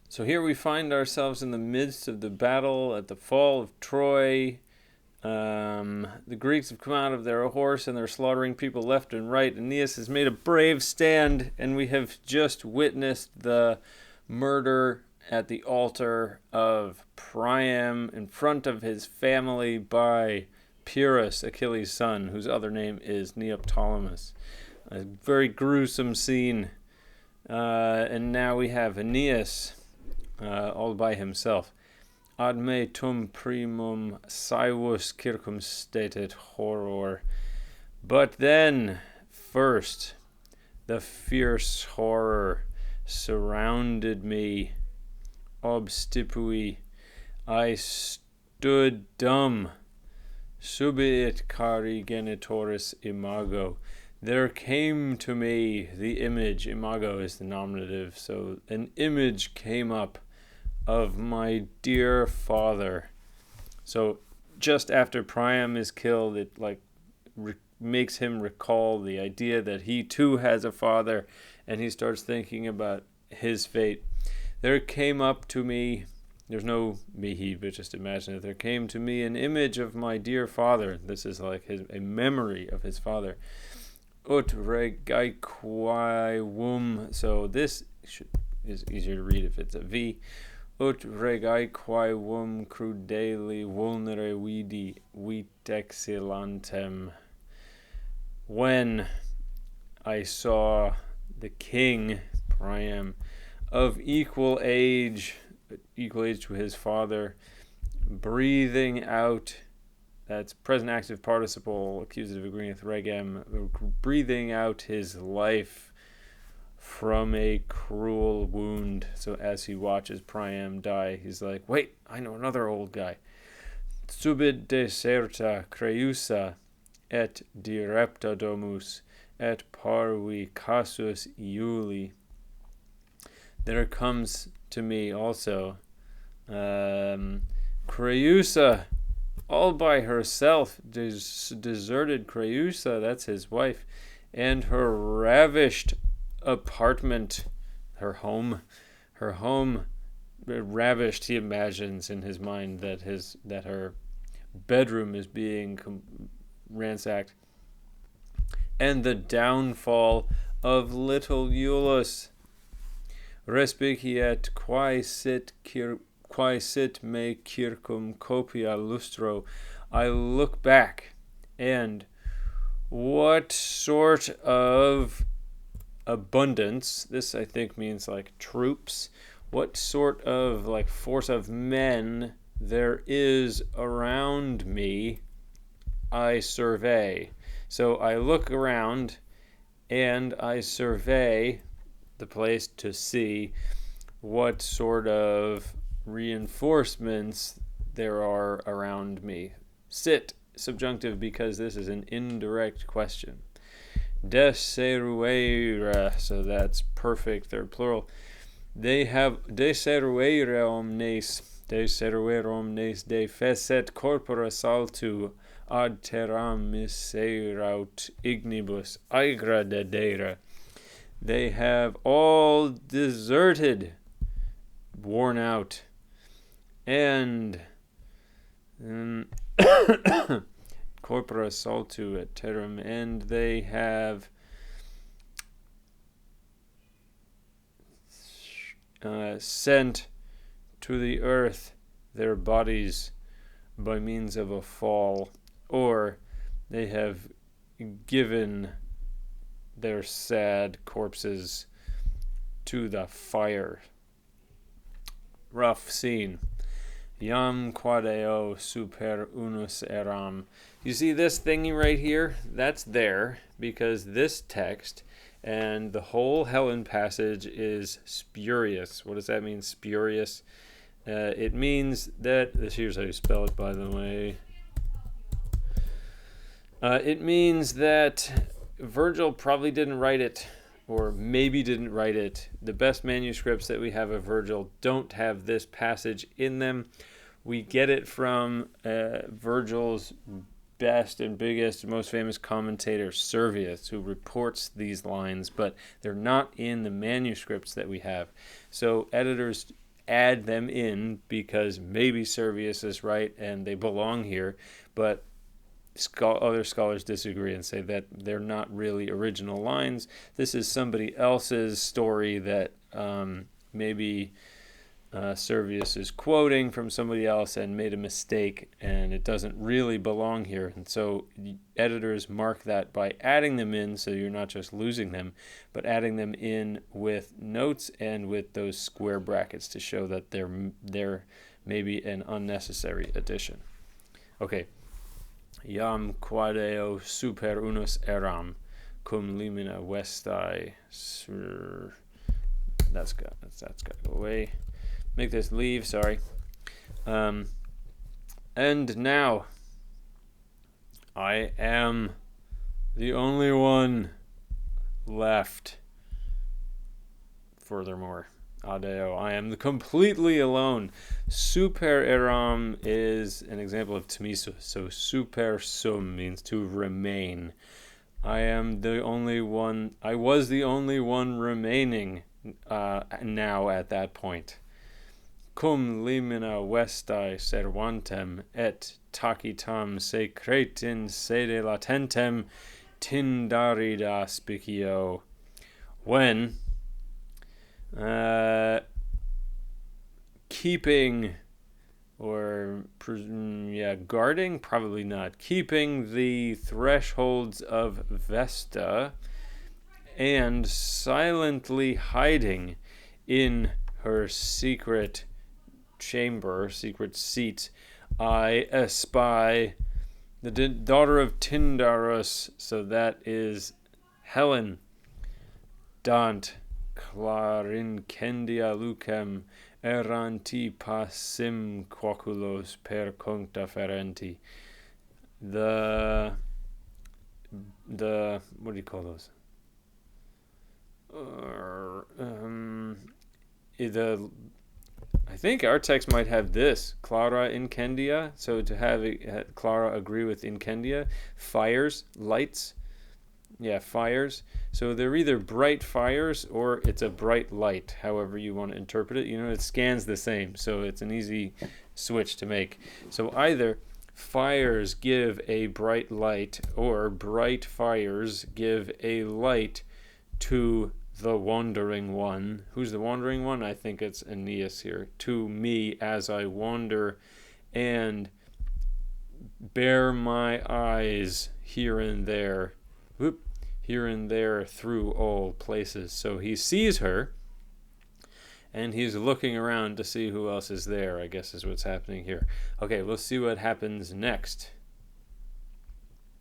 So here we find ourselves in the midst of the battle at the fall of Troy. The Greeks have come out of their horse and they're slaughtering people left and right. Aeneas has made a brave stand, and we have just witnessed the murder at the altar of Priam in front of his family by Pyrrhus, Achilles' son, whose other name is Neoptolemus. A very gruesome scene. And now we have Aeneas all by himself. Ad me tum primum saevus circumstatet horror. But then, first, the fierce horror surrounded me. Obstipui, I stood dumb. Subiit cari genitoris imago. There came to me the image. Imago is the nominative, so an image came up of my dear father. So just after Priam is killed, it makes him recall the idea that he too has a father, and he starts thinking about his fate. There came up to me, there's no me, he, but just imagine it. There came to me an image of my dear father. This is like a memory of his father. Ut regaequum. So this is easier to read if it's a V. Ut regaequum crudeli vulnere vidi vitexilantem. When I saw the king, Priam, of equal age to his father, breathing out, that's present active participle, accusative agreeing with regem, breathing out his life from a cruel wound. So as he watches Priam die, he's like, wait, I know another old guy. Subit deserta creusa et direpta domus et parvi casus iuli. There comes to me also Creusa, all by herself, deserted Creusa, that's his wife, and her ravished apartment, her home ravished. He imagines in his mind that her bedroom is being ransacked, and the downfall of little Iulus. Respiciat quae sit me circum copia lustro. I look back, and what sort of abundance, this I think means like troops, what sort of like force of men there is around me, I survey. So I look around and I survey the place to see what sort of reinforcements there are around me. Sit, subjunctive, because this is an indirect question. Deseruera, so that's perfect, they're plural. They have deseruera omnes defecet corpora saltu ad terram miseraut ignibus agra dedera. They have all deserted, worn out, and corpora saltu et terram, and they have sent to the earth their bodies by means of a fall, or they have given their sad corpses to the fire. Rough scene. Iam quadeo super unus eram. You see this thingy right here? That's there because this text and the whole Helen passage is spurious. What does that mean, spurious? It means that, here's how you spell it, by the way. It means that Vergil probably didn't write it, or maybe didn't write it. The best manuscripts that we have of Vergil don't have this passage in them. We get it from Vergil's best and biggest, most famous commentator, Servius, who reports these lines, but they're not in the manuscripts that we have. So editors add them in because maybe Servius is right and they belong here, but other scholars disagree and say that they're not really original lines. This is somebody else's story that maybe Servius is quoting from somebody else and made a mistake, and it doesn't really belong here. And so editors mark that by adding them in, so you're not just losing them, but adding them in with notes and with those square brackets to show that they're maybe an unnecessary addition. Okay. Iam quadeo super unus eram, cum limina vestae. That's got to go away. Make this leave, sorry. And now, I am the only one left. Furthermore, adeo, I am completely alone. Super eram is an example of tmisus. So super sum means to remain. I am the only one. I was the only one remaining now at that point. Cum limina vestae servantem et tacitam secretin sede latentem tindarida spicio. When keeping, or guarding, probably not, keeping the thresholds of Vesta and silently hiding in her secret chamber, secret seat, I espy the daughter of Tyndarus, so that is Helen, Dant clarincendia lucem erranti passim quaculos per concta ferenti. The what do you call those? I think our text might have this, Clara incendia. So to have Clara agree with incendia, fires, lights. Yeah, fires. So they're either bright fires or it's a bright light, however you want to interpret it. It scans the same, so it's an easy switch to make. So either fires give a bright light or bright fires give a light to the wandering one. Who's the wandering one? I think it's Aeneas here. To me as I wander and bear my eyes here and there. Here and there through all places. So he sees her and he's looking around to see who else is there, I guess is what's happening here. Okay, we'll see what happens next.